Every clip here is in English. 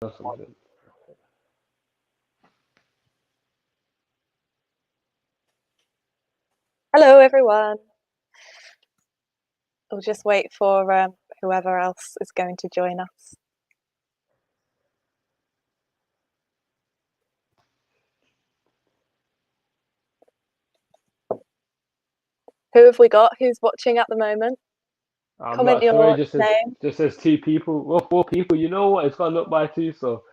or something. Hello, everyone. We'll just wait for whoever else is going to join us. Who have we got? Who's watching at the moment? I'm Comment not sure. your It name. just says two people. Well, four people. You know what? It's gone up by two, so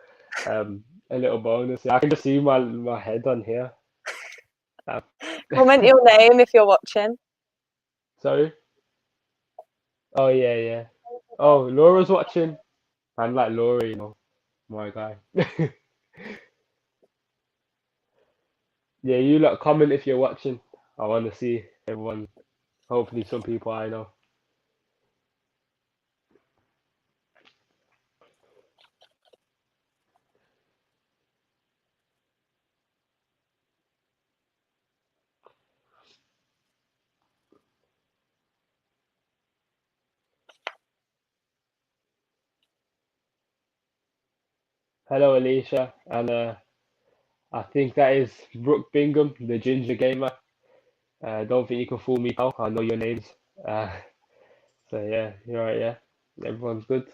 a little bonus. Yeah, I can just see my head on here. Comment your name if you're watching. Sorry. Oh yeah, yeah. Oh, Laura's watching. I'm like Laura, my guy. Yeah, you lot comment if you're watching. I want to see everyone. Hopefully, some people I know. Hello, Alicia, and I think that is Brooke Bingham, the ginger gamer. Don't think you can fool me, pal. I know your names. Uh, so yeah, you're right. Yeah, everyone's good.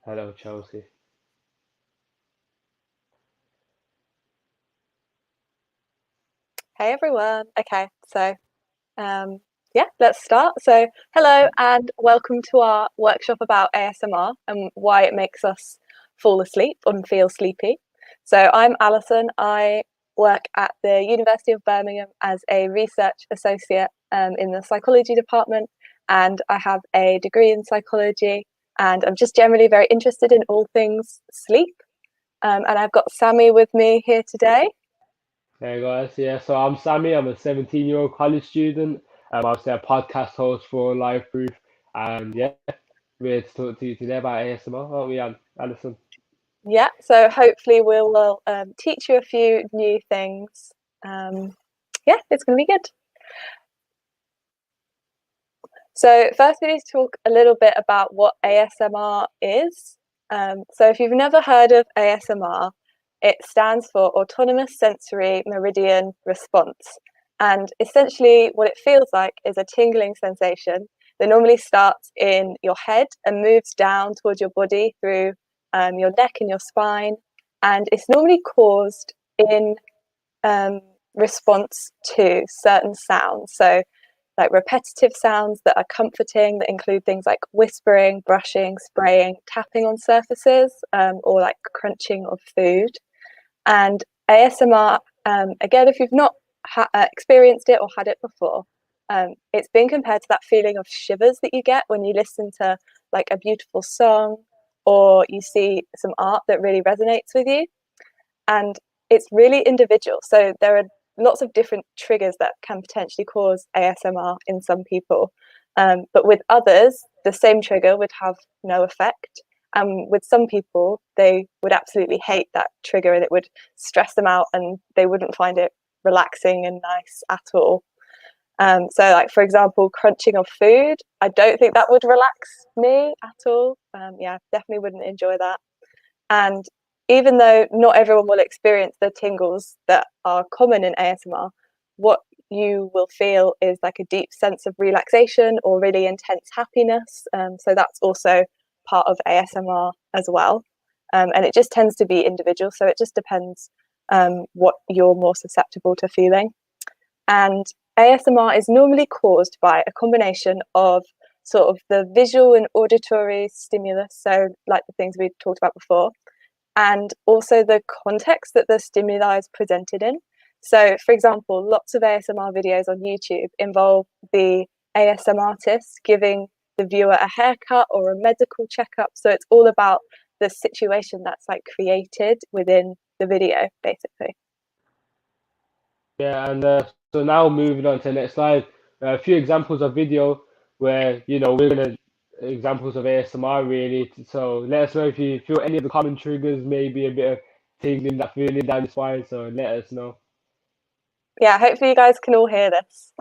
Hello, Chelsea. Hey, everyone. Okay, so yeah, let's start. So, hello and welcome to our workshop about ASMR and why it makes us fall asleep and feel sleepy. So, I'm Alison. I work at the University of Birmingham as a research associate in the psychology department, and I have a degree in psychology. And I'm just generally very interested in all things sleep. And I've got Sammy with me here today. Hey guys, yeah. So I'm Sammy. I'm a 17-year-old college student. I'm obviously a podcast host for Lyfeproof, and yeah, we're here to talk to you today about ASMR, aren't we, Alison? Yeah, so hopefully we'll teach you a few new things. Yeah, it's going to be good. So first we need to talk a little bit about what ASMR is. So if you've never heard of ASMR, it stands for Autonomous Sensory Meridian Response. And essentially what it feels like is a tingling sensation that normally starts in your head and moves down towards your body through your neck and your spine. And it's normally caused in response to certain sounds. So like repetitive sounds that are comforting, that include things like whispering, brushing, spraying, tapping on surfaces, or like crunching of food. And ASMR, again, if you've not experienced it or had it before, it's been compared to that feeling of shivers that you get when you listen to like a beautiful song or you see some art that really resonates with you. And it's really individual. So there are lots of different triggers that can potentially cause ASMR in some people. But with others, the same trigger would have no effect. And with some people, they would absolutely hate that trigger and it would stress them out and they wouldn't find it relaxing and nice at all. So, like, for example, crunching of food, I don't think that would relax me at all. Yeah, definitely wouldn't enjoy that. And even though not everyone will experience the tingles that are common in ASMR, what you will feel is like a deep sense of relaxation or really intense happiness. So that's also part of ASMR as well. And it just tends to be individual. So it just depends what you're more susceptible to feeling. And ASMR is normally caused by a combination of sort of the visual and auditory stimulus, so like the things we talked about before, and also the context that the stimuli is presented in. So, for example, lots of ASMR videos on YouTube involve the ASM artist giving the viewer a haircut or a medical checkup. So it's all about the situation that's like created within the video, basically. Yeah, and so now moving on to the next slide, a few examples of video where we're gonna examples of ASMR really. So let us know if you feel any of the common triggers, maybe a bit of tingling, that feeling down your spine. So let us know. Yeah, hopefully you guys can all hear this.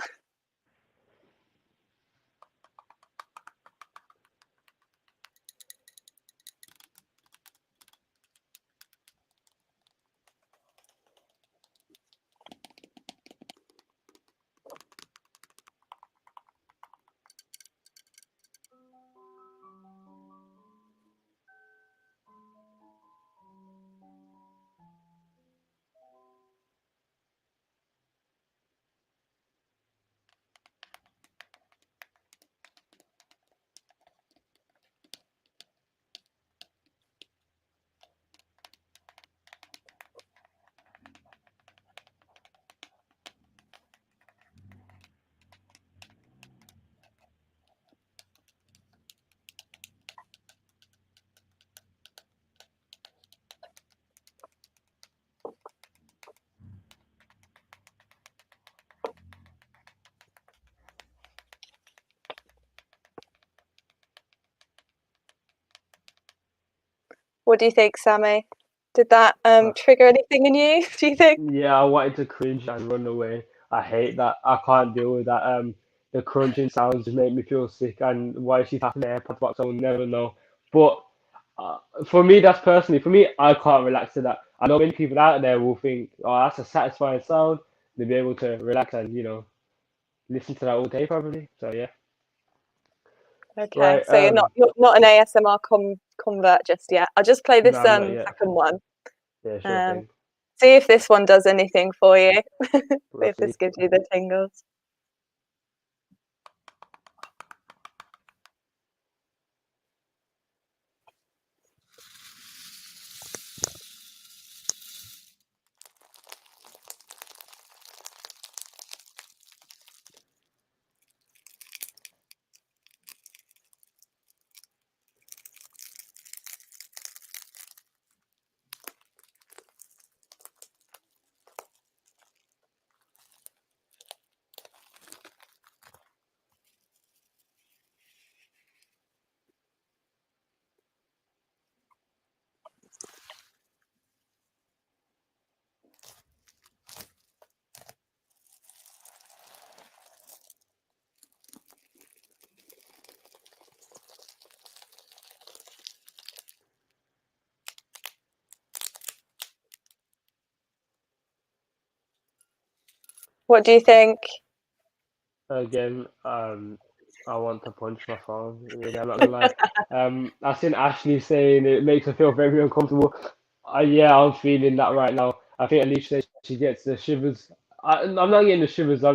What do you think, Sammy? Did that trigger anything in you, do you think? Yeah, I wanted to cringe and run away. I hate that. I can't deal with that. The crunching sounds just make me feel sick. And why she's having the AirPods box, I will never know. But for me, that's personally for me. I can't relax to that. I know many people out there will think, "Oh, that's a satisfying sound." They'll be able to relax and listen to that all day probably. So yeah, Okay, right. so you're not an ASMR convert just yet. I'll just play No, this I'm not yet. second one. Yeah, sure Um, thing. see if this one does anything for you. See We'll if this see. gives you the tingles. What do you think? Again, I want to punch my phone. Really, I'm not gonna lie. I seen Ashley saying it makes her feel very uncomfortable. Yeah, I'm feeling that right now. I think Alicia said she gets the shivers. I'm not getting the shivers. I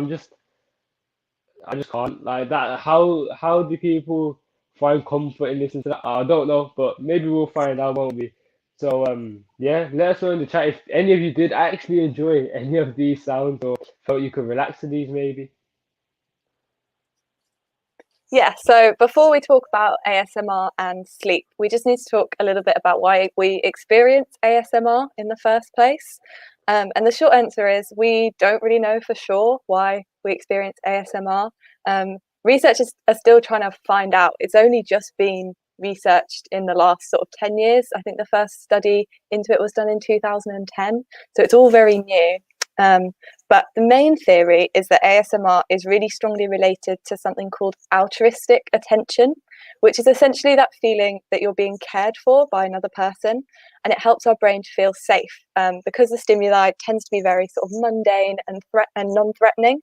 just can't like that. How do people find comfort in listening to that? I don't know, but maybe we'll find out, won't we? So yeah, let us know in the chat if any of you did actually enjoy any of these sounds or felt you could relax to these, maybe. Yeah, so before we talk about ASMR and sleep, we just need to talk a little bit about why we experience ASMR in the first place. And the short answer is we don't really know for sure why we experience ASMR. Researchers are still trying to find out. It's only just been researched in the last sort of 10 years. I think the first study into it was done in 2010. So it's all very new. Um, but the main theory is that ASMR is really strongly related to something called altruistic attention, which is essentially that feeling that you're being cared for by another person. And it helps our brain to feel safe because the stimuli tends to be very sort of mundane and non-threatening.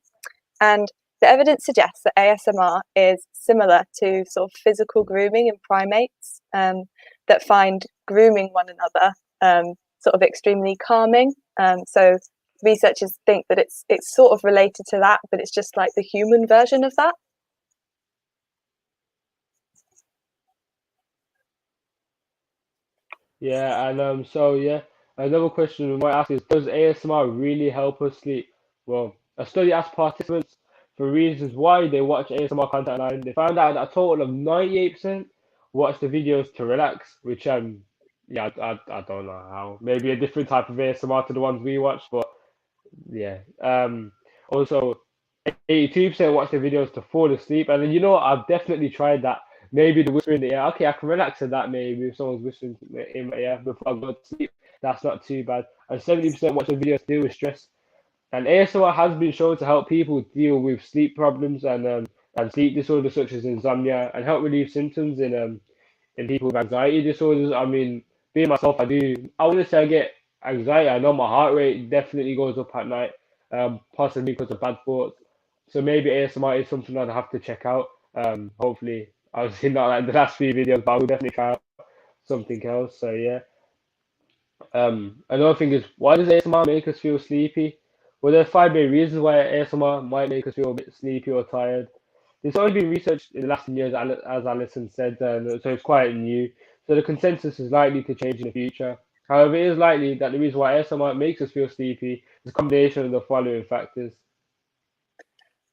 And the evidence suggests that ASMR is similar to sort of physical grooming in primates that find grooming one another sort of extremely calming. So researchers think that it's sort of related to that, but it's just like the human version of that. Yeah, and so yeah, another question we might ask is, does ASMR really help us sleep? Well, a study asked participants for reasons why they watch ASMR content online. They found out that a total of 98% watch the videos to relax, which yeah, I don't know how. Maybe a different type of ASMR to the ones we watch, but yeah. Also, 82% watch the videos to fall asleep. And then you know what? I've definitely tried that. Maybe the whisper in the ear. Okay, I can relax to that maybe if someone's whispering in my ear before I go to sleep. that's not too bad. And 70% watch the videos to deal with stress. And ASMR has been shown to help people deal with sleep problems and sleep disorders such as insomnia and help relieve symptoms in people with anxiety disorders. I mean, being myself, I wouldn't say I get anxiety. I know my heart rate definitely goes up at night, possibly because of bad thoughts. So maybe ASMR is something I'd have to check out. Hopefully, obviously not like the last few videos, but I will definitely try out something else. So yeah. Another thing is, why does ASMR make us feel sleepy? Well, there are five main reasons why ASMR might make us feel a bit sleepy or tired. There's only been research in the last 10 years, as Alison said, so it's quite new. So the consensus is likely to change in the future. However, it is likely that the reason why ASMR makes us feel sleepy is a combination of the following factors.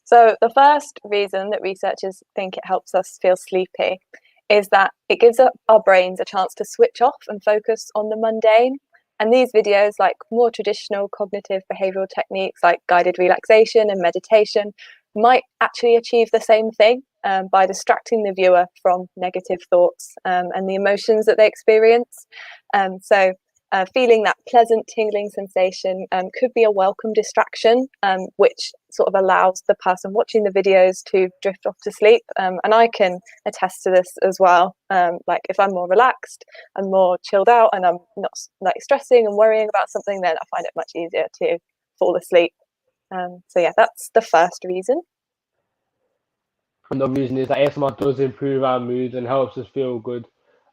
So the first reason that researchers think it helps us feel sleepy is that it gives our brains a chance to switch off and focus on the mundane. And these videos, like more traditional cognitive behavioral techniques like guided relaxation and meditation, might actually achieve the same thing by distracting the viewer from negative thoughts and the emotions that they experience. So feeling that pleasant tingling sensation could be a welcome distraction, which sort of allows the person watching the videos to drift off to sleep. And I can attest to this as well. Like if I'm more relaxed and more chilled out and I'm not like stressing and worrying about something, then I find it much easier to fall asleep. So yeah, that's the first reason. Another reason is that ASMR does improve our moods and helps us feel good.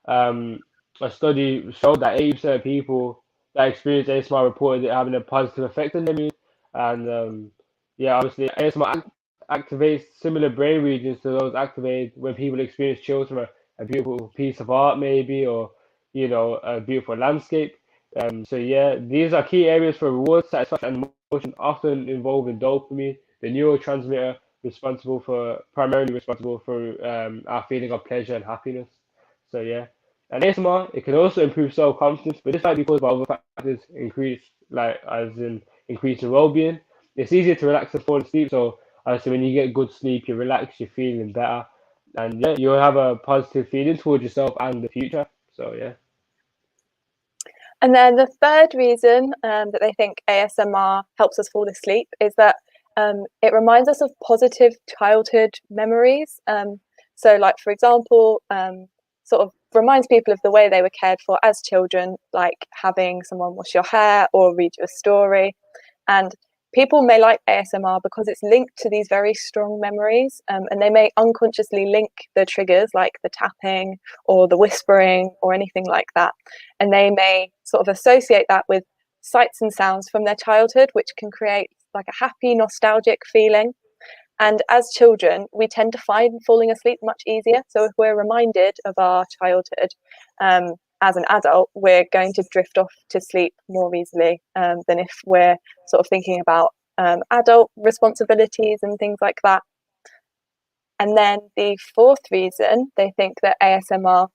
Um, a study showed that 80% of people that experience ASMR reported it having a positive effect on their mood. And yeah, obviously, ASMR activates similar brain regions to those activated when people experience chills from a beautiful piece of art, maybe, or a beautiful landscape. So yeah, these are key areas for reward, satisfaction, and emotion, often involving dopamine, the neurotransmitter primarily responsible for our feeling of pleasure and happiness. So yeah, and ASMR it can also improve self confidence, but this might be caused by other factors, as in increasing well being. It's easier to relax and fall asleep, so obviously when you get good sleep, you relax, you're feeling better, and yeah, you'll have a positive feeling towards yourself and the future. So yeah. And then the third reason that they think ASMR helps us fall asleep is that it reminds us of positive childhood memories. So, like, for example, sort of reminds people of the way they were cared for as children, like having someone wash your hair or read you a story. And people may like ASMR because it's linked to these very strong memories, and they may unconsciously link the triggers like the tapping or the whispering or anything like that. And they may sort of associate that with sights and sounds from their childhood, which can create like a happy, nostalgic feeling. And as children, we tend to find falling asleep much easier. So if we're reminded of our childhood as an adult, we're going to drift off to sleep more easily than if we're sort of thinking about adult responsibilities and things like that. And then the fourth reason they think that ASMR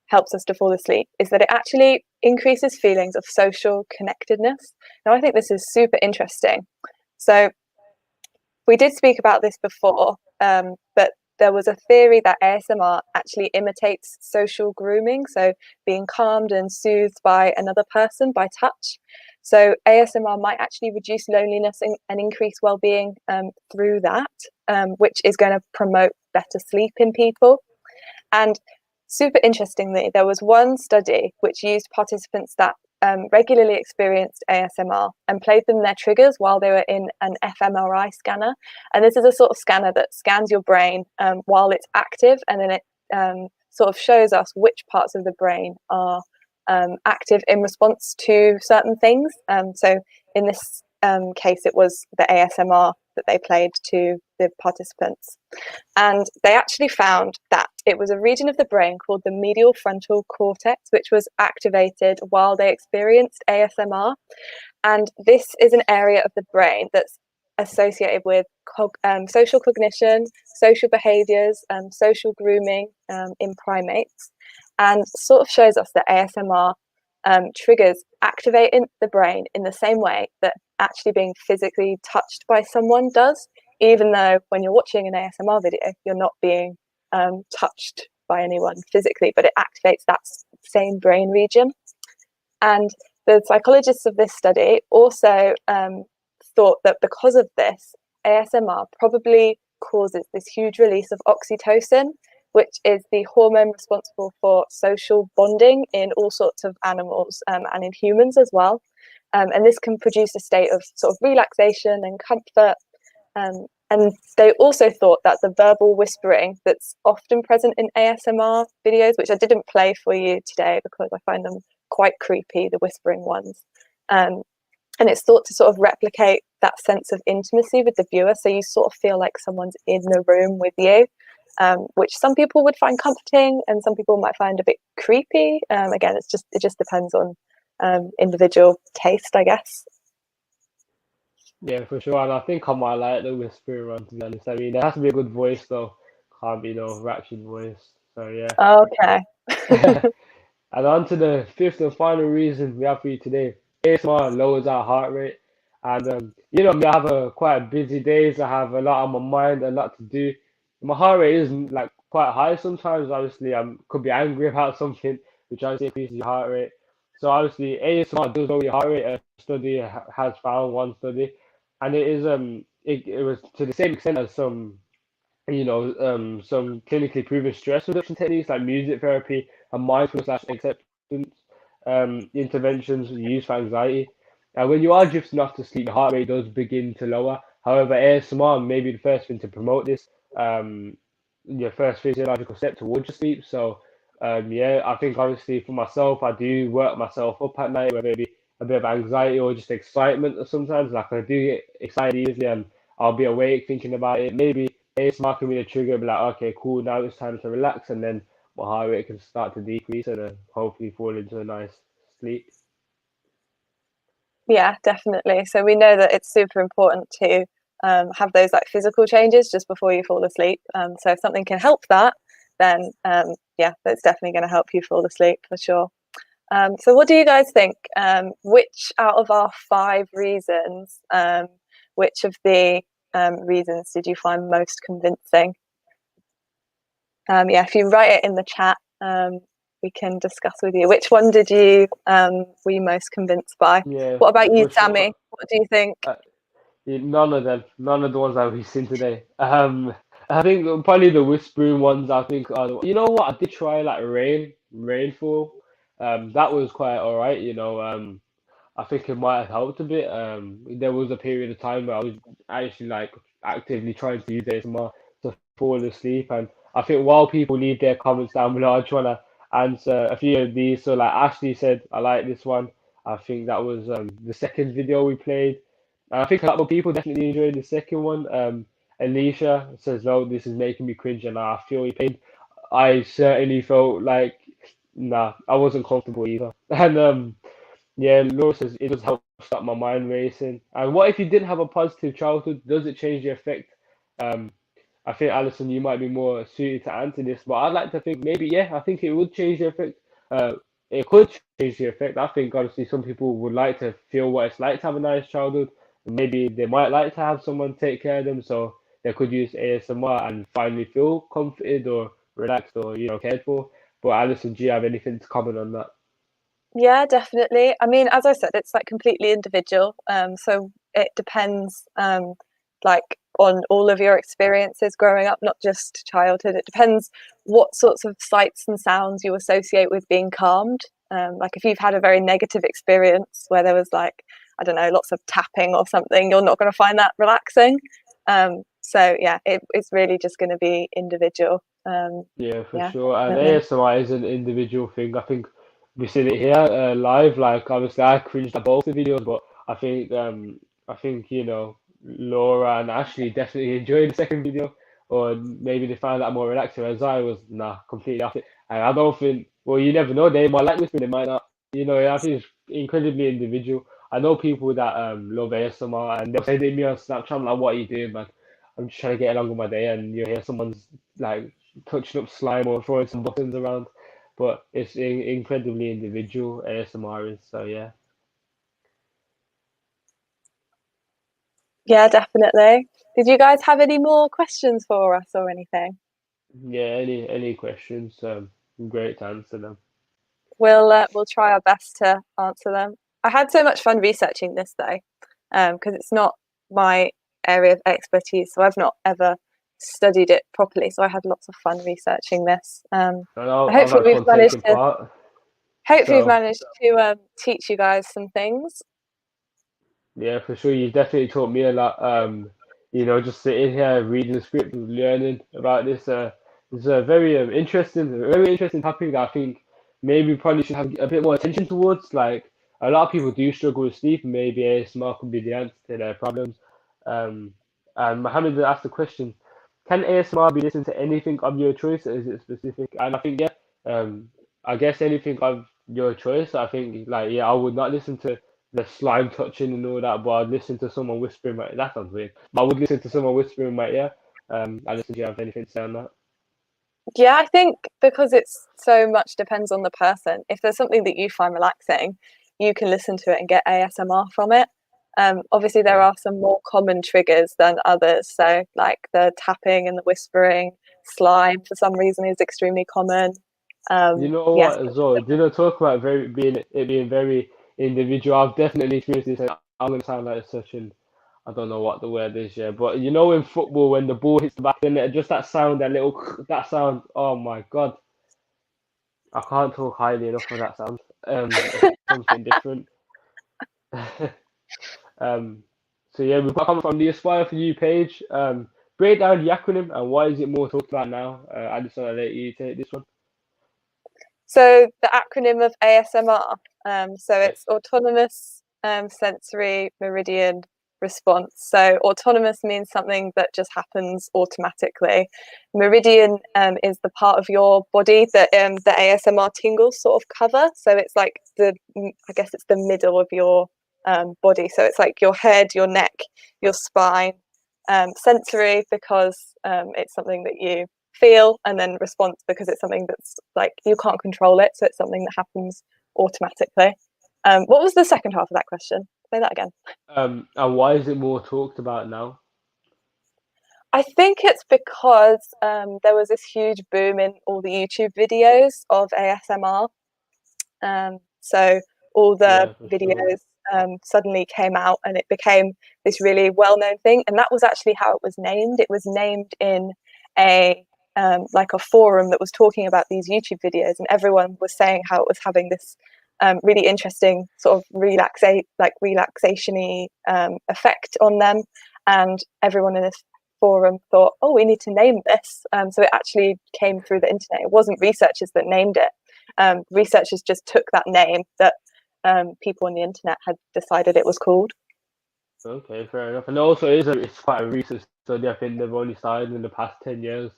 helps us to fall asleep is that it actually increases feelings of social connectedness. Now, I think this is super interesting. So we did speak about this before, but there was a theory that ASMR actually imitates social grooming, so being calmed and soothed by another person by touch. So ASMR might actually reduce loneliness and increase well-being through that, which is going to promote better sleep in people. And super interestingly, there was one study which used participants that regularly experienced ASMR and played them their triggers while they were in an fMRI scanner. And this is a sort of scanner that scans your brain while it's active, and then it sort of shows us which parts of the brain are active in response to certain things. So in this case, it was the ASMR that they played to the participants. And they actually found that it was a region of the brain called the medial frontal cortex, which was activated while they experienced ASMR. And this is an area of the brain that's associated with social cognition, social behaviors, social grooming in primates, and sort of shows us that ASMR triggers activate in the brain in the same way that actually being physically touched by someone does, even though when you're watching an ASMR video, you're not being touched by anyone physically, but it activates that same brain region. And The psychologists of this study also thought that because of this, ASMR probably causes this huge release of oxytocin, which is the hormone responsible for social bonding in all sorts of animals and in humans as well. And this can produce a state of sort of relaxation and comfort. And they also thought that the verbal whispering that's often present in ASMR videos, which I didn't play for you today because I find them quite creepy, the whispering ones. And it's thought to sort of replicate that sense of intimacy with the viewer. So you sort of feel like someone's in the room with you, which some people would find comforting and some people might find a bit creepy. Again, it just depends on individual taste, I guess. Yeah, for sure. And I think I might like the whispering one, to be honest. I mean, there has to be a good voice though. Can't be no ratchet voice. So yeah. Okay. And on to the fifth and final reason we have for you today. ASMR lowers our heart rate. And you know me, I have a quite busy days. I have a lot on my mind, a lot to do. My heart rate is like quite high sometimes. Obviously, I could be angry about something, which obviously increases your heart rate. So obviously, ASMR does lower your heart rate. A study has found one study, and it is it was to the same extent as some clinically proven stress reduction techniques like music therapy and mindfulness slash acceptance interventions used for anxiety. And when you are drifting off to sleep, your heart rate does begin to lower. However, ASMR may be the first thing to promote this, um, your first physiological step towards your sleep. So, yeah, I think honestly for myself, I do work myself up at night, whether it be a bit of anxiety or just excitement. Or sometimes, like I do get excited easily, and I'll be awake thinking about it. Maybe ASMR can be the trigger, be like, okay, cool, now it's time to relax, and then my heart rate can start to decrease, and then hopefully fall into a nice sleep. Yeah, definitely. So we know that it's super important to have those like physical changes just before you fall asleep. So if something can help that, then yeah, that's definitely going to help you fall asleep for sure. So what do you guys think? Which out of our 5 reasons, which of the reasons did you find most convincing? Yeah, if you write it in the chat, we can discuss with you. Which one did you were you most convinced by? Yeah, What about you, for sure. Sammy? What do you think? Yeah, none of them, none of the ones that we've seen today. I think probably the whispering ones. I think you know what? I did try like rainfall. That was quite all right. I think it might have helped a bit. There was a period of time where I was actually like actively trying to use ASMR to fall asleep, and I think while people leave their comments down below, I just wanna answer a few of these. So like Ashley said, I like this one. I think that was the second video we played. I think a lot of people definitely enjoyed the second one. Alicia says, "No, this is making me cringe," and I feel your pain. I certainly felt like, nah, I wasn't comfortable either. And yeah, Laura says it does help stop my mind racing. And what if you didn't have a positive childhood? Does it change the effect? Um, I think Alison, you might be more suited to answer this, but I'd like to think maybe yeah, I think it would change the effect. Uh, it could change the effect. I think honestly, some people would like to feel what it's like to have a nice childhood. Maybe they might like to have someone take care of them, so they could use ASMR and finally feel comforted or relaxed or cared for. But Alison, do you have anything to comment on that? Yeah, definitely. I mean, as I said, it's like completely individual. So it depends, like on all of your experiences growing up, not just childhood. It depends what sorts of sights and sounds you associate with being calmed. Like if you've had a very negative experience where there was like, I don't know, lots of tapping or something, you're not going to find that relaxing. So yeah, it's really just going to be individual. Yeah, for Yeah, sure. And definitely. ASMR is an individual thing. I think we seen it here live. Like obviously, I cringed at both the videos, but I think Laura and Ashley definitely enjoyed the second video, or maybe they found that more relaxing. As I was, nah, completely off it. And I don't think. Well, you never know. They might like whispering, they might not. I think it's incredibly individual. I know people that love ASMR, and they'll say to me on Snapchat, I'm like, "What are you doing, man? I'm just trying to get along with my day," and you hear someone's like touching up slime or throwing some buttons around. But it's incredibly individual ASMR is, so yeah. Yeah, definitely. Did you guys have any more questions for us or anything? Yeah, any questions? Great to answer them. We'll try our best to answer them. I had so much fun researching this though, because it's not my area of expertise, so I've not ever studied it properly. So I had lots of fun researching this. And I've Hopefully had we've fun managed taking to part. hopefully we've So managed to teach you guys some things. yeah, for sure, you definitely taught me a lot. Just sitting here reading the script, learning about this. It's a very interesting topic that I think maybe probably should have a bit more attention towards. Like a lot of people do struggle with sleep, and maybe ASMR could be the answer to their problems. Um, and Mohammed asked the question, can ASMR be listened to anything of your choice, or is it specific? And I think yeah, I guess anything of your choice. I think like yeah, I would not listen to the slime touching and all that, but I'd listen to someone whispering my that sounds weird. But I would listen to someone whispering in my ear. Alison, do you have anything to say on that? Yeah, I think because it's so much depends on the person. If there's something that you find relaxing, you can listen to it and get ASMR from it. Obviously, there Yeah. are some more common triggers than others. So, like the tapping and the whispering, slime for some reason is extremely common. You know Yes, what as well? Talk about being very individual. I've definitely experienced this, and I'm gonna sound like such an I don't know what the word is, yeah. But you know in football when the ball hits the back, then just that sound, that little that sound. Oh my God, I can't talk highly enough of that sound. It's something different. Um, so yeah, we've got come from the Aspire for You page. Break down the acronym and why is it more talked about now? I just want to let you take this one. so the acronym of ASMR, so Yeah. it's autonomous sensory meridian response. So autonomous means something that just happens automatically. Meridian is the part of your body that the ASMR tingles sort of cover. So it's like I guess it's the middle of your body. So it's like your head, your neck, your spine. Sensory because it's something that you feel, and then response because it's something that's like you can't control it, so it's something that happens automatically. What was the second half of that question? Say that again. And why is it more talked about now? I think it's because there was this huge boom in all the YouTube videos of ASMR. So all the Yeah, for sure. videos suddenly came out and it became this really well-known thing. And that was actually how it was named. It was named in a like a forum that was talking about these YouTube videos, and everyone was saying how it was having this really interesting sort of relaxation-y effect on them. And everyone in this forum thought, oh, we need to name this. So it actually came through the internet. It wasn't researchers that named it. Researchers just took that name that people on the internet had decided it was called. Okay, fair enough. And also, it's quite a recent study. I think they've only started in the past 10 years,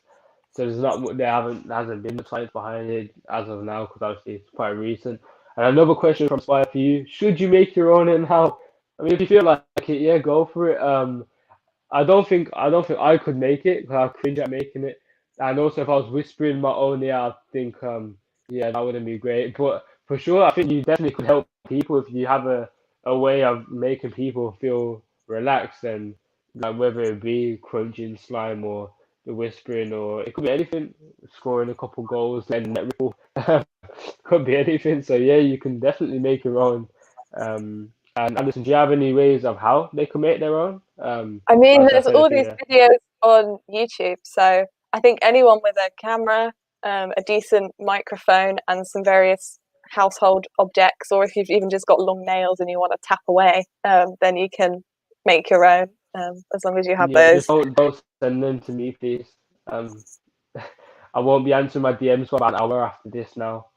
so there's not there hasn't been much science behind it as of now because obviously it's quite recent. And another question from Spire for you: should you make your own and how? I mean, if you feel like it, yeah, go for it. I don't think I could make it because I cringe at making it. And also, if I was whispering my own, yeah, I think yeah, that wouldn't be great. But for sure, I think you definitely could help people if you have a way of making people feel relaxed and like whether it be crunching slime or the whispering or it could be anything, scoring a couple goals, letting net ripple. Could be anything. So yeah, you can definitely make your own. And Anderson, do you have any ways of how they can make their own? I mean, Like I there's said, all if these you videos on YouTube, so I think anyone with a camera, a decent microphone, and some various household objects, or if you've even just got long nails and you want to tap away, then you can make your own as long as you have yeah, just those. don't send them to me, please. Um, I won't be answering my DMs for about an hour after this now.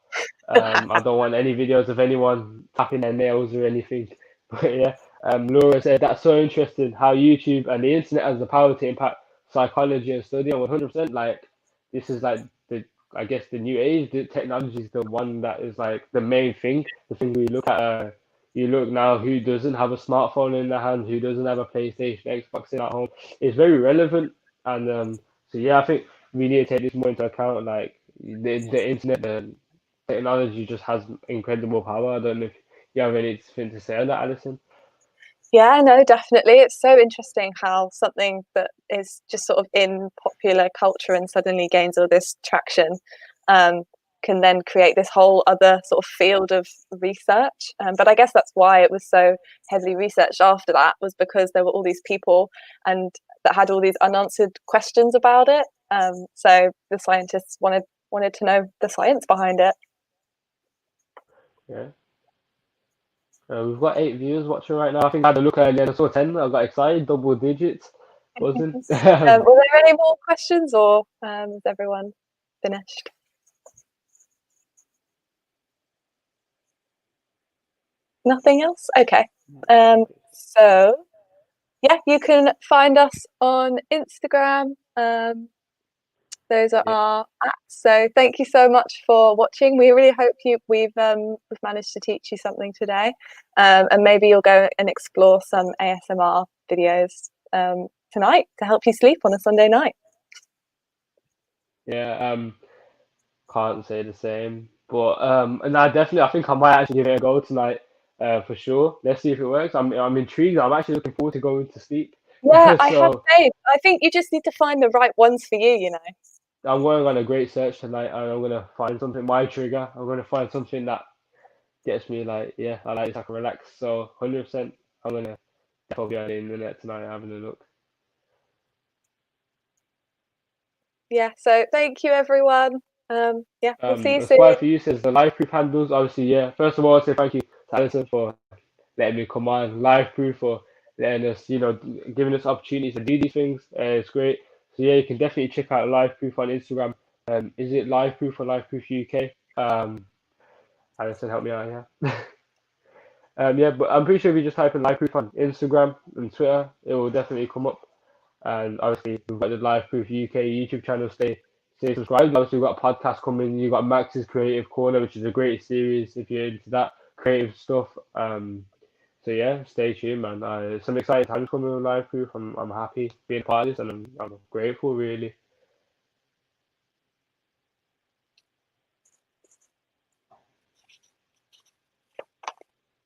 I don't want any videos of anyone tapping their nails or anything. But yeah, Laura said that's so interesting how YouTube and the internet has the power to impact psychology and study. And 100%, like this is like the I guess the new age. The technology is the one that is like the main thing. The thing we look at. You look now, who doesn't have a smartphone in their hand? Who doesn't have a PlayStation, Xbox in at home? It's very relevant, and so yeah, I think we need to take this more into account. Like the internet, the technology just has incredible power. I don't know if you have anything to say on that, Alison. Yeah, no, definitely. It's so interesting how something that is just sort of in popular culture and suddenly gains all this traction. Um, can then create this whole other sort of field of research. But I guess that's why it was so heavily researched after that, was because there were all these people and that had all these unanswered questions about it. So the scientists wanted to know the science behind it. Yeah. We've got 8 viewers watching right now. I think I had a look earlier and I saw 10. I got excited, double digits, buzzing. Were there any more questions, or is everyone finished? Nothing else? Okay. So yeah, you can find us on Instagram. Those are Yeah. our apps. So thank you so much for watching. We really hope we've managed to teach you something today, and maybe you'll go and explore some ASMR videos tonight to help you sleep on a Sunday night. Yeah. Can't say the same, but and I think I might actually give it a go tonight. For sure. Let's see if it works. I'm intrigued. I'm actually looking forward to going to sleep. Yeah, I have So faith. I think you just need to find the right ones for you, you know. I'm going on a great search tonight, and I'm gonna find something my trigger. I'm gonna find something that gets me like, yeah, I like this. I can relax. So 100%, I'm gonna definitely be on the internet tonight having a look. Yeah, so thank you everyone. Yeah, we'll see you soon. Aspire for you says the Lyfeproof handles. Obviously, yeah. First of all, I say thank you to Alison for letting me come on. Lyfeproof for letting us, giving us opportunities to do these things. It's great. So yeah, you can definitely check out Lyfeproof on Instagram. Is it Lyfeproof or Lyfeproof UK? Alison, help me out here. Yeah, but I'm pretty sure if you just type in Lyfeproof on Instagram and Twitter, it will definitely come up. And obviously, we've got the Lyfeproof UK YouTube channel. Stay subscribed. Obviously, we've got a podcast coming. You've got Max's Creative Corner, which is a great series if you're into that creative stuff. So yeah, stay tuned, man. Some exciting times coming with Lyfeproof. I'm happy being part of this, and I'm grateful, really.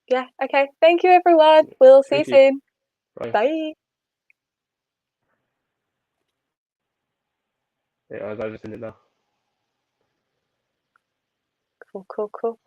Yeah, okay. Thank you everyone. We'll see you Thank you. soon. Bye. Bye. Yeah, I was just in it now. Cool, cool, cool.